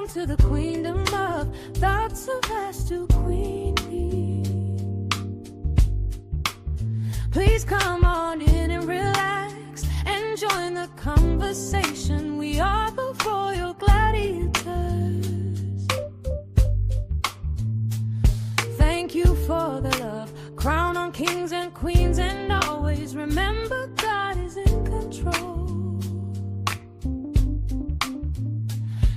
Welcome to the queendom of thoughts of as to Queen Bee. Please come on in and relax and join the conversation. We are the royal gladiators. Thank you for the love. Crown on kings and queens, and always remember God is in control.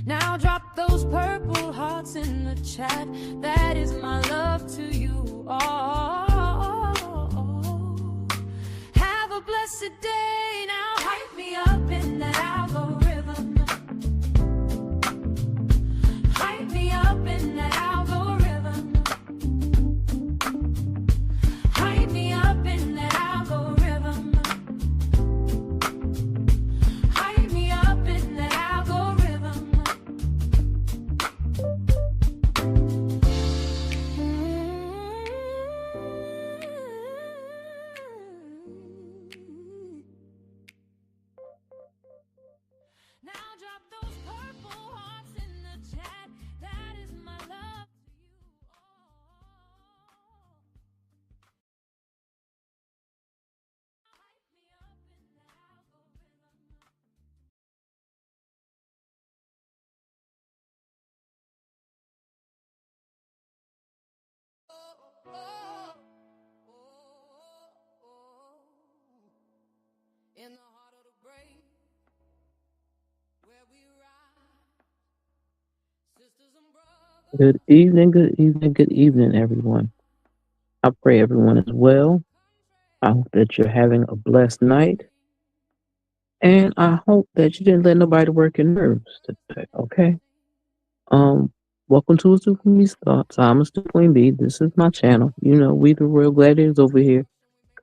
Now drop those purple hearts in the chat. That is my love to you all. Have a blessed day. Now hype me up in that algorithm. Hype me up in that algorithm. Hype me up in that algorithm. Hype me up in that algorithm. Now drop those purple hearts in the chat. That is my love to you all. Hype me up in the algorithm. In the heart of the brave, where we ride, sisters and brothers. Good evening, good evening, good evening, everyone. I pray everyone is well. I hope that you're having a blessed night. And I hope that you didn't let nobody work your nerves today, okay? Welcome to Super Me's Thoughts. I'm Mr. Queen Bee. This is my channel. You know, we the real gladiators over here.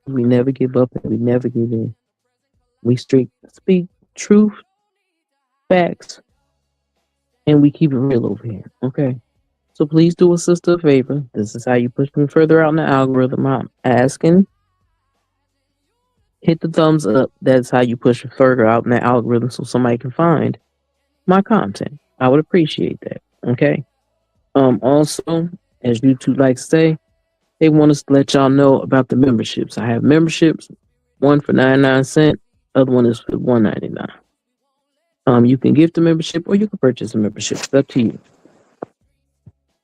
We never give up and we never give in. We speak truth, facts, and we keep it real over here, okay? So please do a sister a favor. This is how you push me further out in the algorithm. I'm asking. Hit the thumbs up. That's how you push it further out in the algorithm so somebody can find my content. I would appreciate that. Okay. Also, as YouTube likes to say, they want us to let y'all know about the memberships. I have memberships, one for 99¢, other one is for $1.99. You can gift a membership or you can purchase a membership. It's up to you.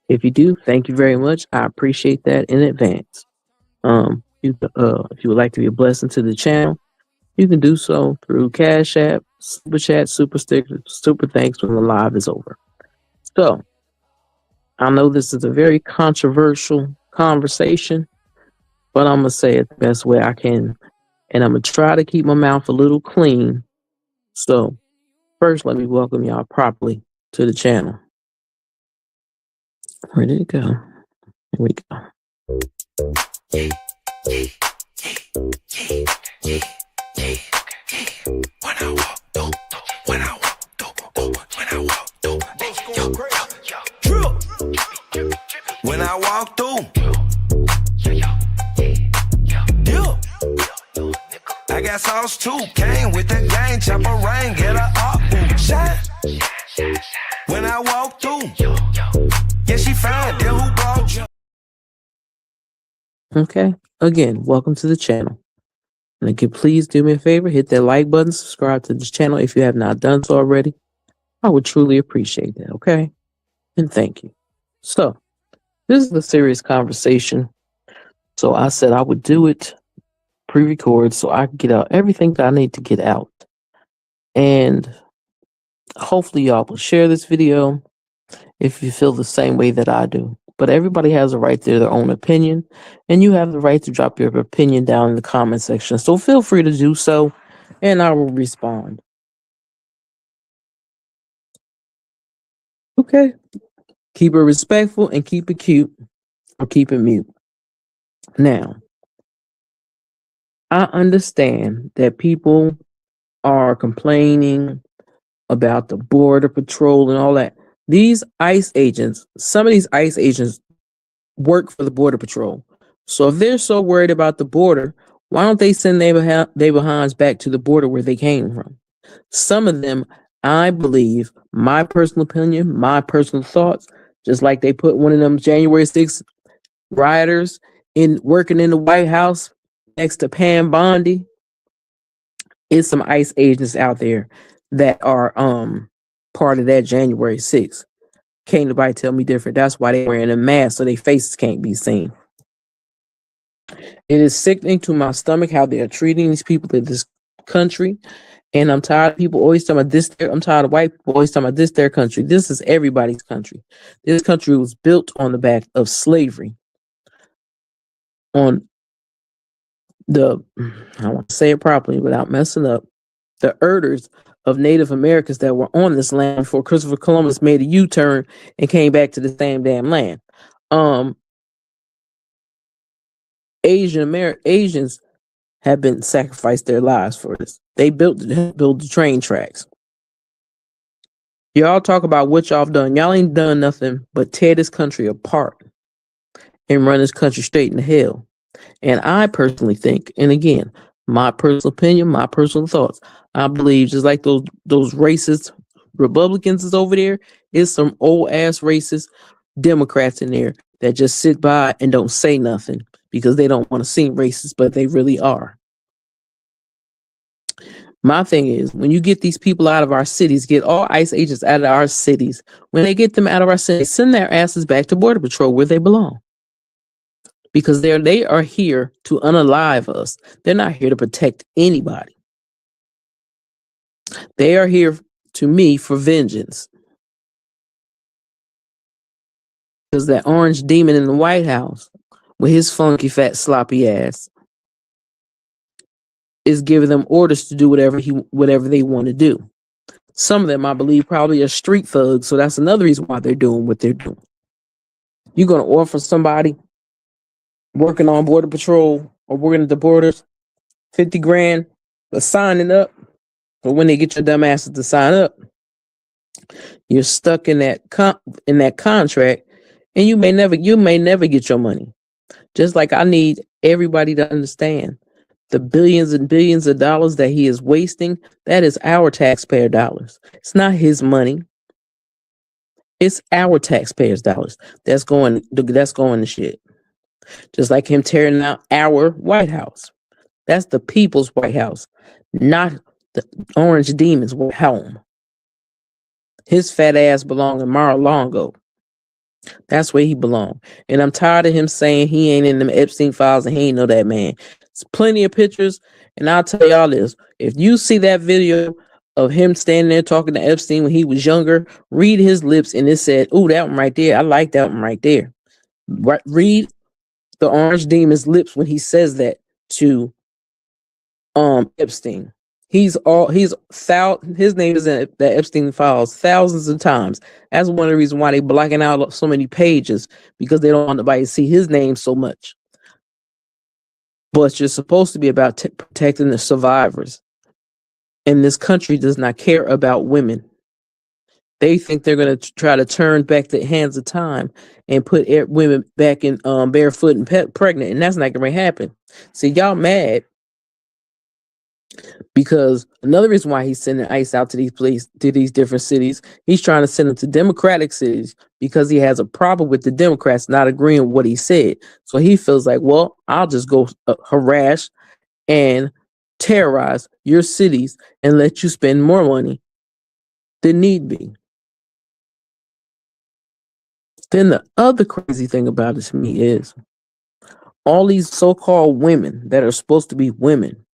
If you do, thank you very much. I appreciate that in advance. If you would like to be a blessing to the channel, you can do so through Cash App, Super Chat, Super Sticker, Super Thanks when the live is over. So, I know this is a very controversial conversation, but I'm going to say it the best way I can. And I'm going to try to keep my mouth a little clean. So, first, let me welcome y'all properly to the channel. Where did it go? Here we go. When I walk through, I got sauce too. Came with the gang, chopper rain, get her up, shine. When I walk through, yeah, she found them who brought you. Okay, again, welcome to the channel. And again, please do me a favor, hit that like button, subscribe to this channel if you have not done so already. I would truly appreciate that, okay? And thank you. So, this is a serious conversation. So I said I would do it pre-record so I can get out everything that I need to get out. And hopefully y'all will share this video if you feel the same way that I do. But everybody has a right to their own opinion, and you have the right to drop your opinion down in the comment section. So feel free to do so, and I will respond. Okay. Keep it respectful and keep it cute, or keep it mute. Now, I understand that people are complaining about the border patrol and all that. These ICE agents, some of these ICE agents work for the border patrol. So if they're so worried about the border, why don't they send their behinds back to the border where they came from? Some of them I believe, my personal opinion, my personal thoughts, just like they put one of them January 6th rioters in working in the White House next to Pam Bondi, is some ICE agents out there that are part of that January 6th. Can't nobody tell me different. That's why they're wearing a mask so their faces can't be seen. It is sickening to my stomach how they are treating these people in this country. And I'm tired of people always talking about this. I'm tired of white people always talking about this, their country. This is everybody's country. This country was built on the back of slavery. On the, I want to say it properly without messing up, the elders of Native Americans that were on this land before Christopher Columbus made a U-turn and came back to the same damn land. Asians have been sacrificed their lives for this. They built the train tracks. Y'all talk about what y'all have done. Y'all ain't done nothing but tear this country apart and run this country straight into hell. And I personally think, and again, my personal opinion, my personal thoughts, I believe just like those racist Republicans is over there, is some old ass racist Democrats in there that just sit by and don't say nothing because they don't want to seem racist, but they really are. My thing is, when you get these people out of our cities, get all ICE agents out of our cities, when they get them out of our cities, send their asses back to Border Patrol where they belong. Because they are here to unalive us. They're not here to protect anybody. They are here, to me, for vengeance. Because that orange demon in the White House, with his funky, fat, sloppy ass, is giving them orders to do whatever they want to do. Some of them, I believe, probably are street thugs, so that's another reason why they're doing what they're doing. You're going to offer somebody working on Border Patrol or working at the borders $50,000 for signing up, but when they get your dumb asses to sign up, you're stuck in that contract, and you may never get your money. Just like I need everybody to understand, the billions and billions of dollars that he is wasting, that is our taxpayer dollars. It's not his money. It's our taxpayers' dollars that's going to shit. Just like him tearing out our White House. That's the people's White House, not the orange demon's home. His fat ass belong in Mar-a-Lago. That's where he belong. And I'm tired of him saying he ain't in them Epstein files and he ain't know that man. There's plenty of pictures, and I'll tell y'all this. If you see that video of him standing there talking to Epstein when he was younger, read his lips, and it said, "Ooh, that one right there. I like that one right there." Read the orange demon's lips when he says that to Epstein. His name is in the Epstein files thousands of times. That's one of the reasons why they blocking out so many pages, because they don't want nobody to see his name so much. But you're supposed to be about protecting the survivors. And this country does not care about women. They think they're going to try to turn back the hands of time and put women back in barefoot and pregnant. And that's not going to happen. See, y'all mad because another reason why he's sending ICE out to these different cities, he's trying to send them to Democratic cities because he has a problem with the Democrats not agreeing with what he said. So he feels like, well, I'll just go harass and terrorize your cities and let you spend more money than need be. Then the other crazy thing about it to me is all these so-called women that are supposed to be women,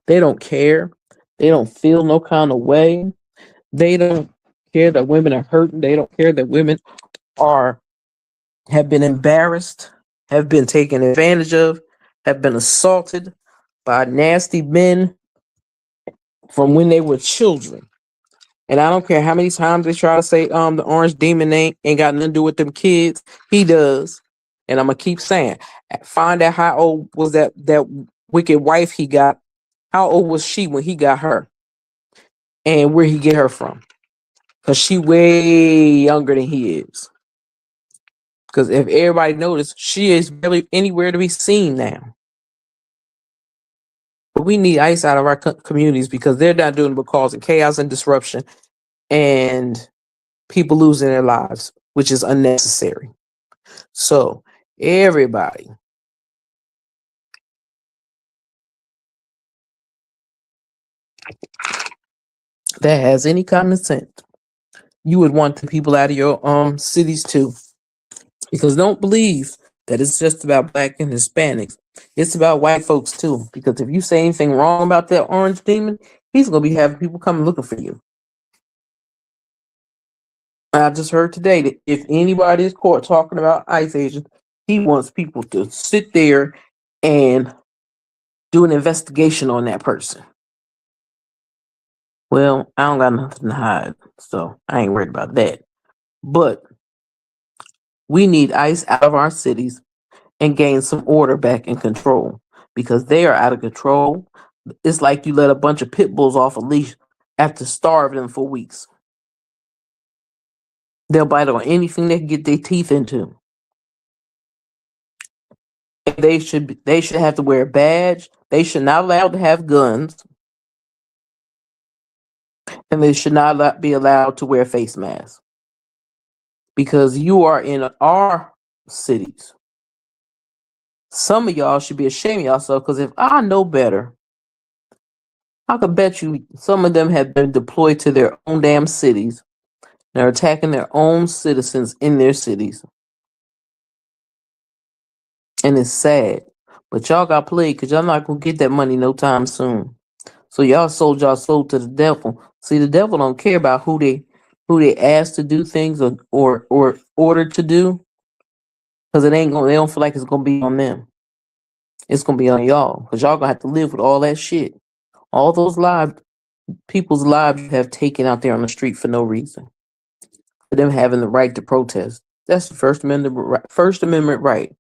they don't care. They don't feel no kind of way. They don't care that women are hurting. They don't care that women have been embarrassed, have been taken advantage of, have been assaulted by nasty men from when they were children. And I don't care how many times they try to say the orange demon ain't got nothing to do with them kids. He does. And I'm gonna keep saying, find out how old was that wicked wife he got. How old was she when he got her? And where he get her from? Because she way younger than he is. Because if everybody noticed, she is barely anywhere to be seen now. But we need ICE out of our communities because they're not doing but causing chaos and disruption and people losing their lives, which is unnecessary. So everybody that has any common sense, you would want the people out of your cities too. Because don't believe that it's just about black and Hispanics. It's about white folks too. Because if you say anything wrong about that orange demon, he's gonna be having people come looking for you. I just heard today that if anybody is caught talking about ICE agents, he wants people to sit there and do an investigation on that person. Well, I don't got nothing to hide, so I ain't worried about that. But we need ICE out of our cities and gain some order back and control because they are out of control. It's like you let a bunch of pit bulls off a leash after starving them for weeks. They'll bite on anything they can get their teeth into. They should have to wear a badge. They should not allowed to have guns, and they should not be allowed to wear face masks because you are in our cities. Some of y'all should be ashamed of yourself because if I know better, I could bet you some of them have been deployed to their own damn cities. They're attacking their own citizens in their cities. And it's sad. But y'all got played because y'all not going to get that money no time soon. So y'all sold y'all soul to the devil. See, the devil don't care about who they asked to do things or ordered to do. Because they don't feel like it's going to be on them. It's going to be on y'all. Because y'all going to have to live with all that shit. All those people's lives you have taken out there on the street for no reason. For them having the right to protest. That's the First Amendment right.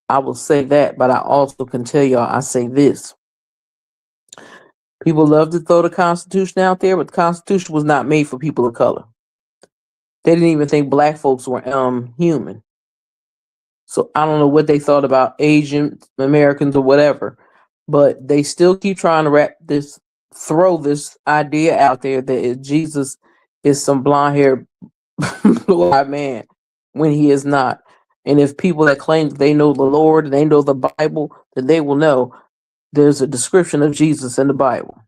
I will say that, but I also can tell y'all, I say this. People love to throw the Constitution out there, but the Constitution was not made for people of color. They didn't even think black folks were human. So I don't know what they thought about Asian Americans or whatever, but they still keep trying to throw this idea out there that Jesus is some blonde-haired, blue-eyed man when he is not. And if people that claim that they know the Lord and they know the Bible, then they will know there's a description of Jesus in the Bible.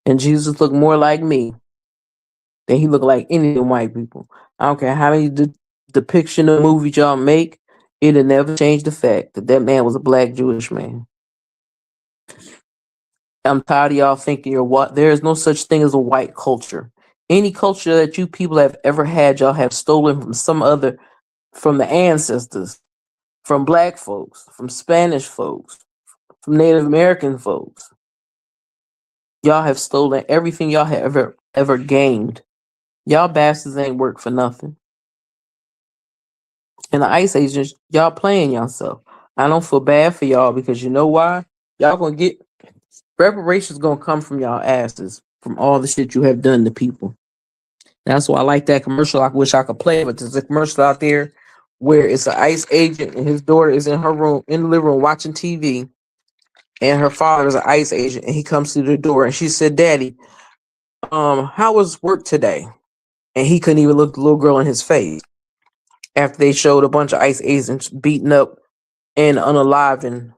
And Jesus looked more like me than he looked like any of the white people. I don't care how many depiction of movies y'all make, it'll never change the fact that man was a black Jewish man. I'm tired of y'all thinking there is no such thing as a white culture. Any culture that you people have ever had, y'all have stolen from the ancestors, from black folks, from Spanish folks, from Native American folks. Y'all have stolen everything y'all have ever gained. Y'all bastards ain't work for nothing. And the ICE agents, y'all playing yourself. I don't feel bad for y'all because you know why? Y'all gonna get reparations gonna come from y'all asses from all the shit you have done to people. That's why I like that commercial. I wish I could play it, but there's a commercial out there where it's an ICE agent and his daughter is in her room, in the living room, watching TV, and her father is an ICE agent, and he comes through the door, and she said, "Daddy, how was work today?" And he couldn't even look the little girl in his face after they showed a bunch of ICE agents beating up and unaliving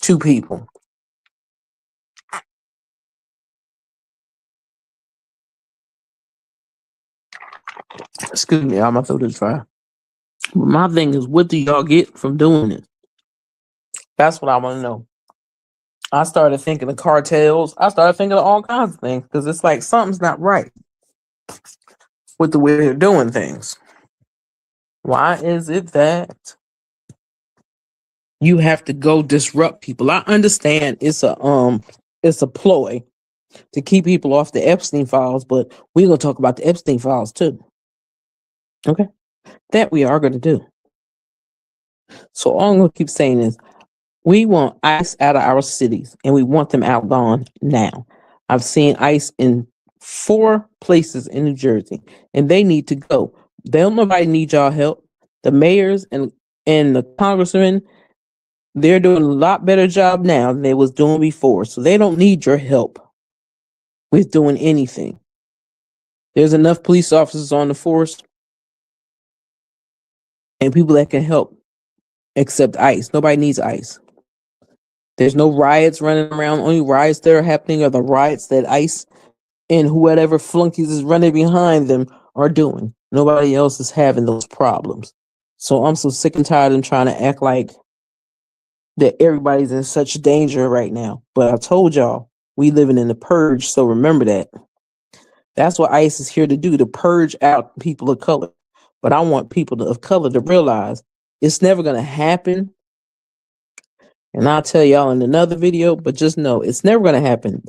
two people. Excuse me, my throat is dry. But my thing is, what do y'all get from doing it? That's what I want to know. I started thinking of cartels. I started thinking of all kinds of things because it's like something's not right with the way they're doing things. Why is it that you have to go disrupt people? I understand it's a ploy to keep people off the Epstein files, but we're gonna talk about the Epstein files too. Okay, that we are gonna do. So all I'm gonna keep saying is, we want ICE out of our cities, and we want them out gone now. I've seen ICE in 4 places in New Jersey, and they need to go. Nobody need y'all help. The mayors and the congressmen, they're doing a lot better job now than they was doing before, so they don't need your help. with doing anything. There's enough police officers on the force and people that can help except ICE. Nobody needs ICE. There's no riots running around. Only riots that are happening are the riots that ICE and whoever flunkies is running behind them are doing. Nobody else is having those problems. So I'm so sick and tired of them trying to act like that everybody's in such danger right now. But I told y'all, we living in the purge, so remember that. That's what ICE is here to do, to purge out people of color. But I want people of color to realize it's never going to happen. And I'll tell y'all in another video, but just know it's never going to happen.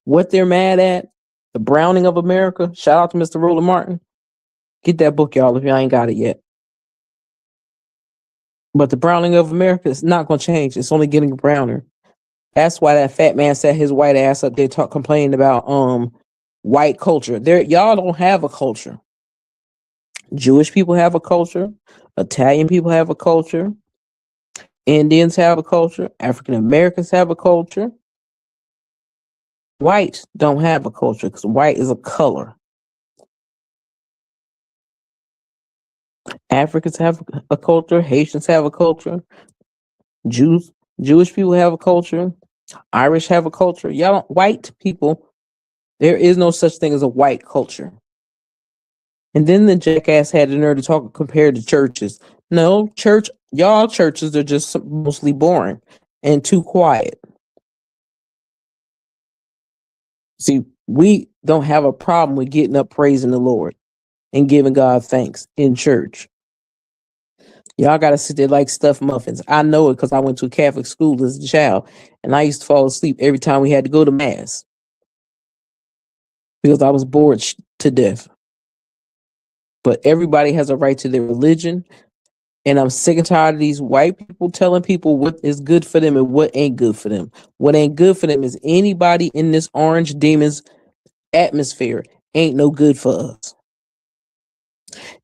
What they're mad at, The Browning of America, shout out to Mr. Roland Martin. Get that book, y'all, if y'all ain't got it yet. But The Browning of America is not going to change. It's only getting browner. That's why that fat man sat his white ass up there complaining about white culture. Y'all don't have a culture. Jewish people have a culture. Italian people have a culture. Indians have a culture. African Americans have a culture. White don't have a culture because white is a color. Africans have a culture. Haitians have a culture. Jewish people have a culture. Irish have a culture. Y'all don't, white people, there is no such thing as a white culture. And then the jackass had the nerve to compare to churches. No, y'all churches are just mostly boring and too quiet. See, we don't have a problem with getting up praising the Lord and giving God thanks in church. Y'all got to sit there like stuffed muffins. I know it because I went to a Catholic school as a child, and I used to fall asleep every time we had to go to mass because I was bored to death. But everybody has a right to their religion, and I'm sick and tired of these white people telling people what is good for them and what ain't good for them. What ain't good for them is anybody in this orange demon's atmosphere ain't no good for us.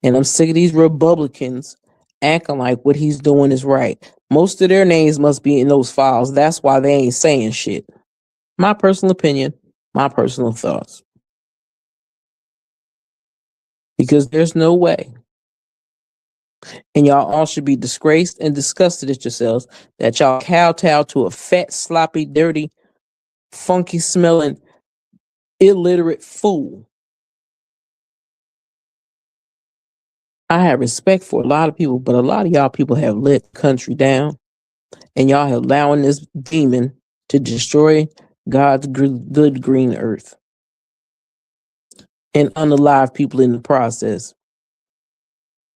And I'm sick of these Republicans acting like what he's doing is right. Most of their names must be in those files. That's why they ain't saying shit. My personal opinion, my personal thoughts. Because there's no way. And y'all all should be disgraced and disgusted at yourselves that y'all kowtow to a fat, sloppy, dirty, funky smelling, illiterate fool. I have respect for a lot of people, but a lot of y'all people have let the country down, and y'all have allowing this demon to destroy God's good green earth and unalive people in the process.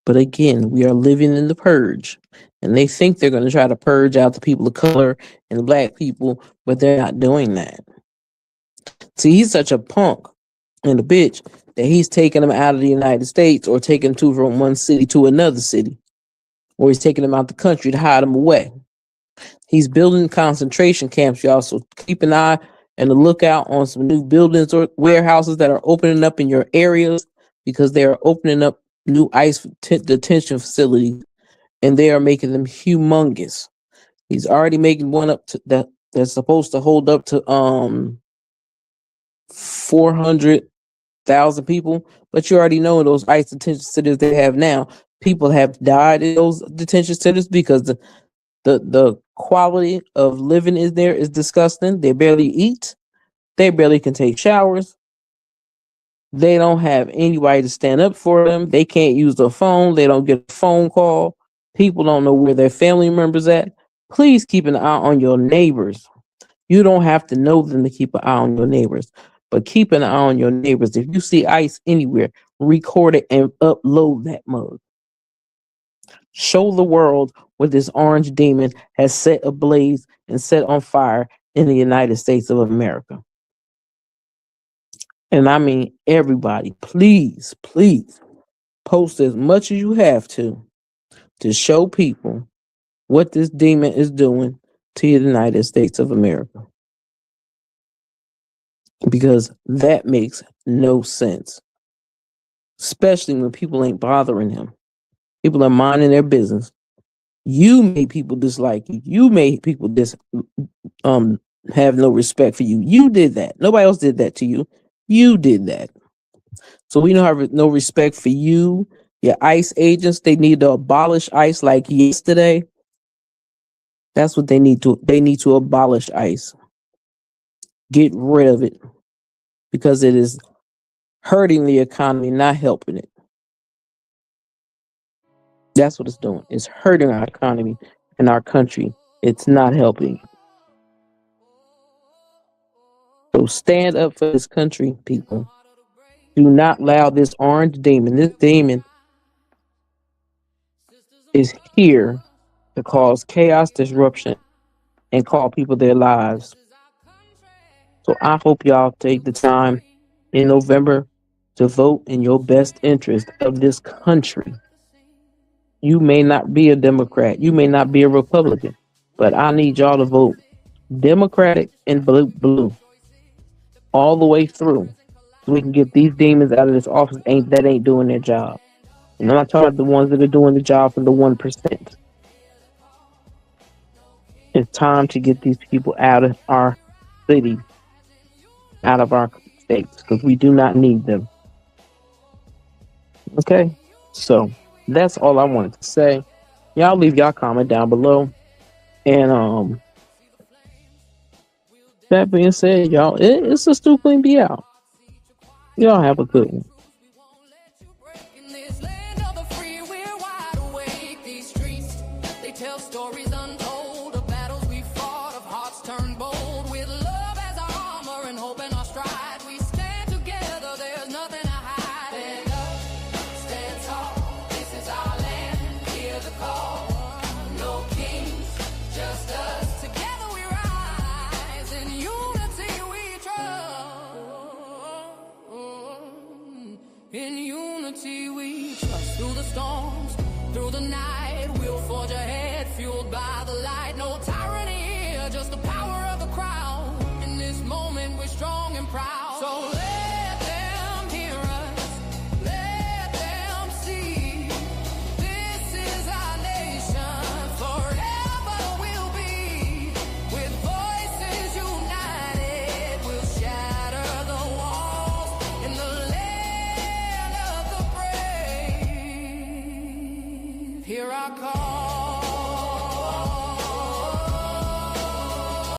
But again, we are living in the purge, and they think they're going to try to purge out the people of color and the black people, but they're not doing that. See, he's such a punk and a bitch that he's taking them out of the United States or taking them from one city to another city, or he's taking them out the country to hide them away. He's building concentration camps, y'all, so keep an eye and a lookout on some new buildings or warehouses that are opening up in your areas, because they are opening up new ICE detention facilities, and they are making them humongous. He's already making one up to that's supposed to hold up to 400,000 people, but you already know those ICE detention centers they have now, people have died in those detention centers because the quality of living is disgusting. They barely eat, they barely can take showers. They don't have anybody to stand up for them. They can't use their phone. They don't get a phone call. People don't know where their family members at. Please keep an eye on your neighbors. You don't have to know them to keep an eye on your neighbors, but keep an eye on your neighbors. If you see ICE anywhere, record it and upload that mug. Show the world what this orange demon has set ablaze and set on fire in the United States of America. And I mean, everybody, please, please post as much as you have to show people what this demon is doing to the United States of America. Because that makes no sense. Especially when people ain't bothering him. People are minding their business. You made people dislike you. You made people have no respect for you. You did that. Nobody else did that to you. You did that. So we don't have no respect for you, your ICE agents. They need to abolish ICE like yesterday. That's what they need to. They need to abolish ICE. Get rid of it because it is hurting the economy, not helping it. That's what it's doing. It's hurting our economy and our country. It's not helping. So stand up for this country, people. Do not allow this orange demon. This demon is here to cause chaos, disruption, and call people their lives. So I hope y'all take the time in November to vote in your best interest of this country. You may not be a Democrat. You may not be a Republican. But I need y'all to vote Democratic and blue all the way through so we can get these demons out of this office that ain't doing their job. And I'm not talking about the ones that are doing the job for the 1%. It's time to get these people out of our city, out of our states, because we do not need them. Okay? So that's all I wanted to say. Y'all leave y'all comment down below. And that being said, y'all, it's a Stu Clean Be Out. Y'all have a good one. Tell stories untold of battles we fought, of hearts turned bold. With love as our armor and hope in our stride, we stand together, there's nothing to hide. Stand up, stand tall, this is our land, hear the call. No kings, just us, together we rise, in unity we trust. In unity we trust. Through the storms, through the night, we'll forge ahead, fueled by the light. No tyranny here, just the power of the crowd. In this moment, we're strong and proud. So let them hear us, let them see. This is our nation, forever we'll be. With voices united, we'll shatter the walls in the land of the brave. Hear our call.